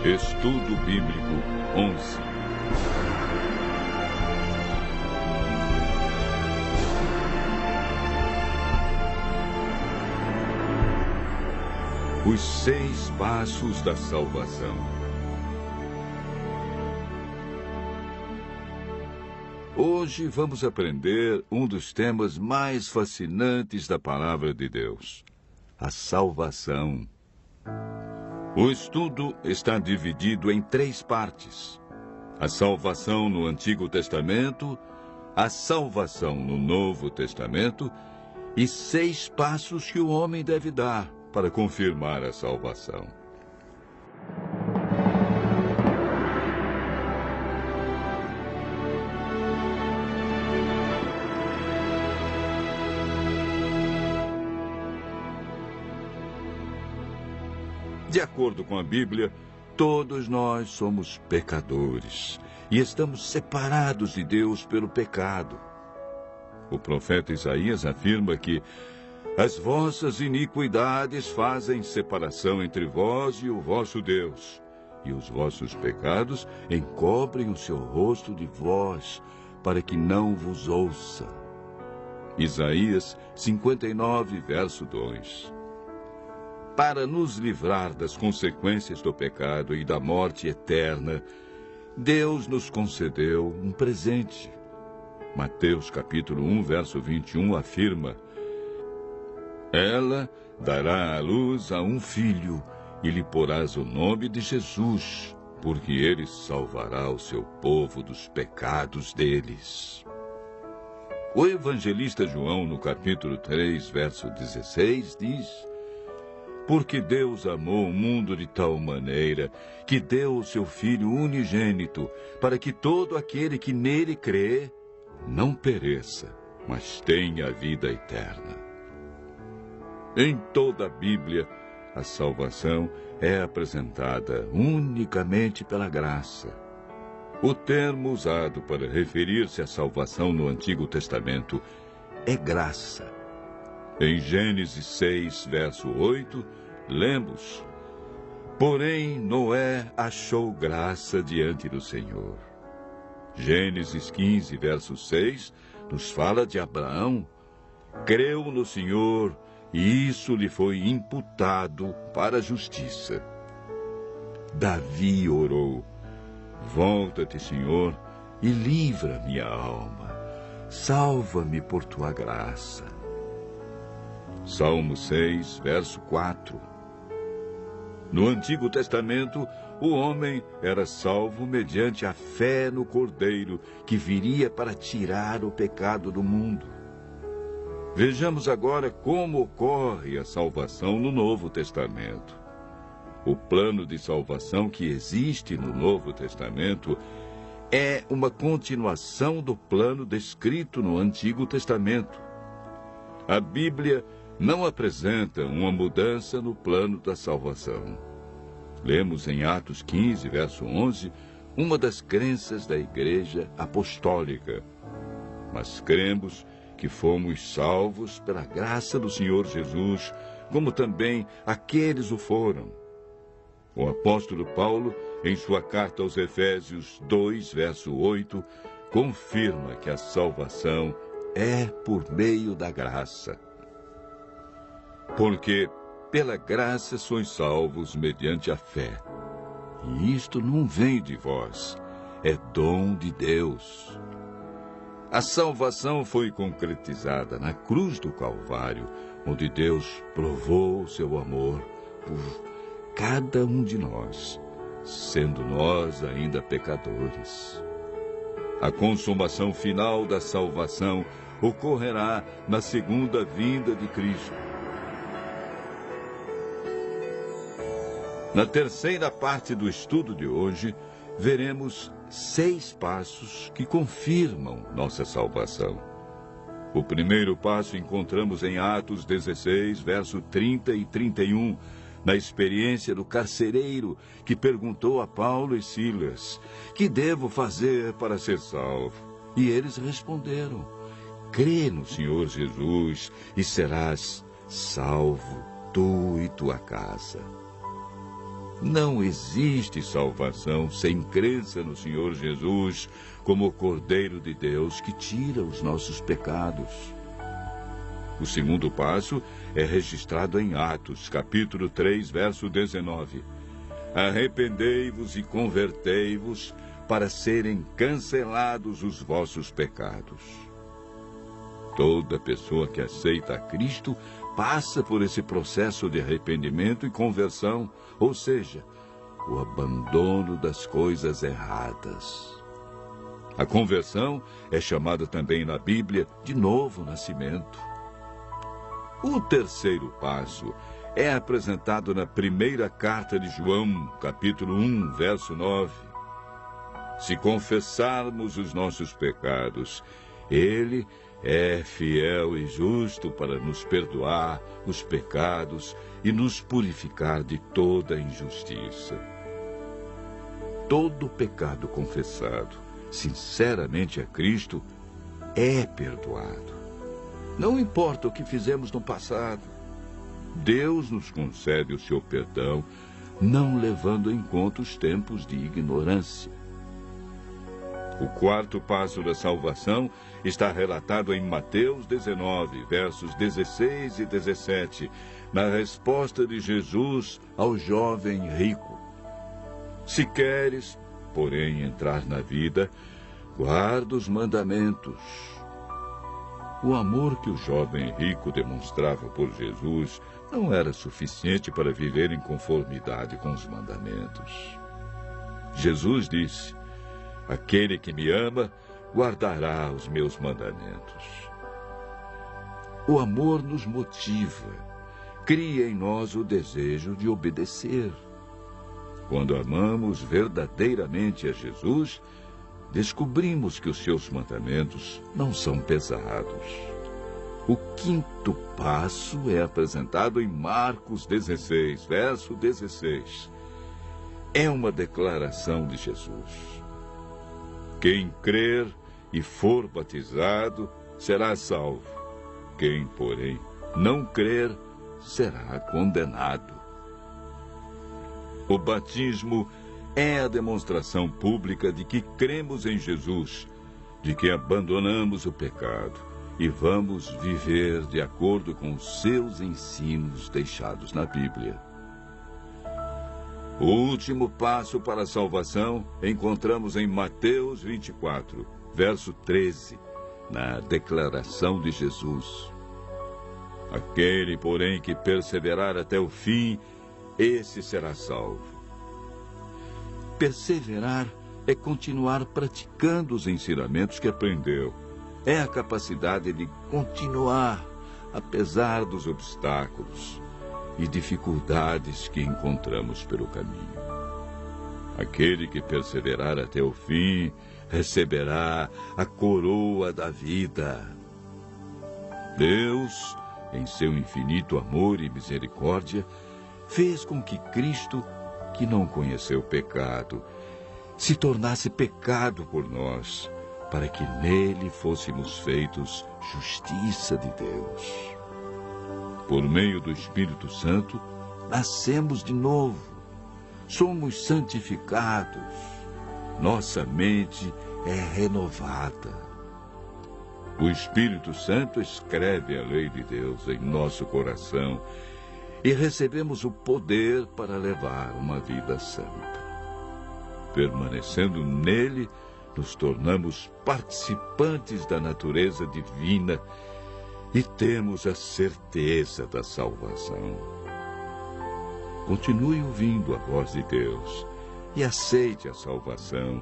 Estudo Bíblico 11. Os 6 passos da salvação. Hoje vamos aprender um dos temas mais fascinantes da Palavra de Deus: a salvação. O estudo está dividido em 3 partes: a salvação no Antigo Testamento, a salvação no Novo Testamento e 6 passos que o homem deve dar para confirmar a salvação. De acordo com a Bíblia, todos nós somos pecadores e estamos separados de Deus pelo pecado. O profeta Isaías afirma que as vossas iniquidades fazem separação entre vós e o vosso Deus, e os vossos pecados encobrem o seu rosto de vós, para que não vos ouça. Isaías 59, verso 2. Para nos livrar das consequências do pecado e da morte eterna, Deus nos concedeu um presente. Mateus capítulo 1, verso 21 afirma: ela dará à luz a um filho, e lhe porás o nome de Jesus, porque ele salvará o seu povo dos pecados deles. O evangelista João, no capítulo 3, verso 16, diz: porque Deus amou o mundo de tal maneira que deu o seu Filho unigênito, para que todo aquele que nele crê não pereça, mas tenha a vida eterna. Em toda a Bíblia, a salvação é apresentada unicamente pela graça. O termo usado para referir-se à salvação no Antigo Testamento é graça. Em Gênesis 6, verso 8, lemos: porém Noé achou graça diante do Senhor. Gênesis 15, verso 6, nos fala de Abraão. Creu no Senhor, e isso lhe foi imputado para a justiça. Davi orou: volta-te, Senhor, e livra minha alma. Salva-me por tua graça. Salmo 6, verso 4. No Antigo Testamento, o homem era salvo mediante a fé no Cordeiro, que viria para tirar o pecado do mundo. Vejamos agora como ocorre a salvação no Novo Testamento. O plano de salvação que existe no Novo Testamento é uma continuação do plano descrito no Antigo Testamento. A Bíblia não apresenta uma mudança no plano da salvação. Lemos em Atos 15, verso 11, uma das crenças da Igreja Apostólica. Mas cremos que fomos salvos pela graça do Senhor Jesus, como também aqueles o foram. O apóstolo Paulo, em sua carta aos Efésios 2, verso 8, confirma que a salvação é por meio da graça. Porque pela graça sois salvos mediante a fé. E isto não vem de vós, é dom de Deus. A salvação foi concretizada na cruz do Calvário, onde Deus provou o seu amor por cada um de nós, sendo nós ainda pecadores. A consumação final da salvação ocorrerá na segunda vinda de Cristo. Na terceira parte do estudo de hoje, veremos 6 passos que confirmam nossa salvação. O primeiro passo encontramos em Atos 16, verso 30 e 31, na experiência do carcereiro que perguntou a Paulo e Silas: que devo fazer para ser salvo? E eles responderam: crê no Senhor Jesus e serás salvo, tu e tua casa. Não existe salvação sem crença no Senhor Jesus como o Cordeiro de Deus que tira os nossos pecados. O segundo passo é registrado em Atos, capítulo 3, verso 19. Arrependei-vos e convertei-vos para serem cancelados os vossos pecados. Toda pessoa que aceita a Cristo passa por esse processo de arrependimento e conversão, ou seja, o abandono das coisas erradas. A conversão é chamada também na Bíblia de novo nascimento. O terceiro passo é apresentado na primeira carta de João, capítulo 1, verso 9. Se confessarmos os nossos pecados, Ele é fiel e justo para nos perdoar os pecados e nos purificar de toda injustiça. Todo pecado confessado, sinceramente a Cristo, é perdoado. Não importa o que fizemos no passado. Deus nos concede o seu perdão, não levando em conta os tempos de ignorância. O quarto passo da salvação está relatado em Mateus 19, versos 16 e 17, na resposta de Jesus ao jovem rico. Se queres, porém, entrar na vida, guarda os mandamentos. O amor que o jovem rico demonstrava por Jesus não era suficiente para viver em conformidade com os mandamentos. Jesus disse: aquele que me ama, guardará os meus mandamentos. O amor nos motiva, cria em nós o desejo de obedecer. Quando amamos verdadeiramente a Jesus, descobrimos que os seus mandamentos não são pesados. O quinto passo é apresentado em Marcos 16, verso 16. É uma declaração de Jesus. Quem crer e for batizado será salvo. Quem, porém, não crer será condenado. O batismo é a demonstração pública de que cremos em Jesus, de que abandonamos o pecado e vamos viver de acordo com os seus ensinos deixados na Bíblia. O último passo para a salvação encontramos em Mateus 24, verso 13, na declaração de Jesus. Aquele, porém, que perseverar até o fim, esse será salvo. Perseverar é continuar praticando os ensinamentos que aprendeu. É a capacidade de continuar, apesar dos obstáculos e dificuldades que encontramos pelo caminho. Aquele que perseverar até o fim receberá a coroa da vida. Deus, em seu infinito amor e misericórdia, fez com que Cristo, que não conheceu pecado, se tornasse pecado por nós, para que nele fôssemos feitos justiça de Deus. Por meio do Espírito Santo, nascemos de novo, somos santificados, nossa mente é renovada. O Espírito Santo escreve a lei de Deus em nosso coração e recebemos o poder para levar uma vida santa. Permanecendo nele, nos tornamos participantes da natureza divina e temos a certeza da salvação. Continue ouvindo a voz de Deus e aceite a salvação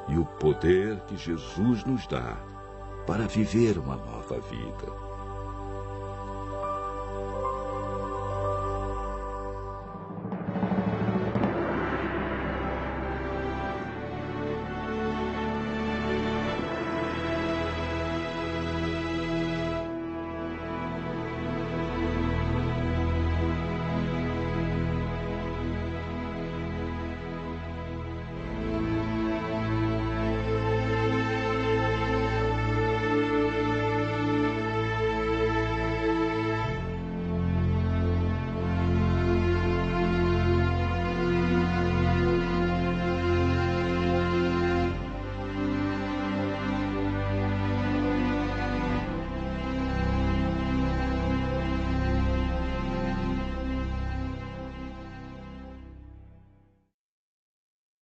e o poder que Jesus nos dá para viver uma nova vida.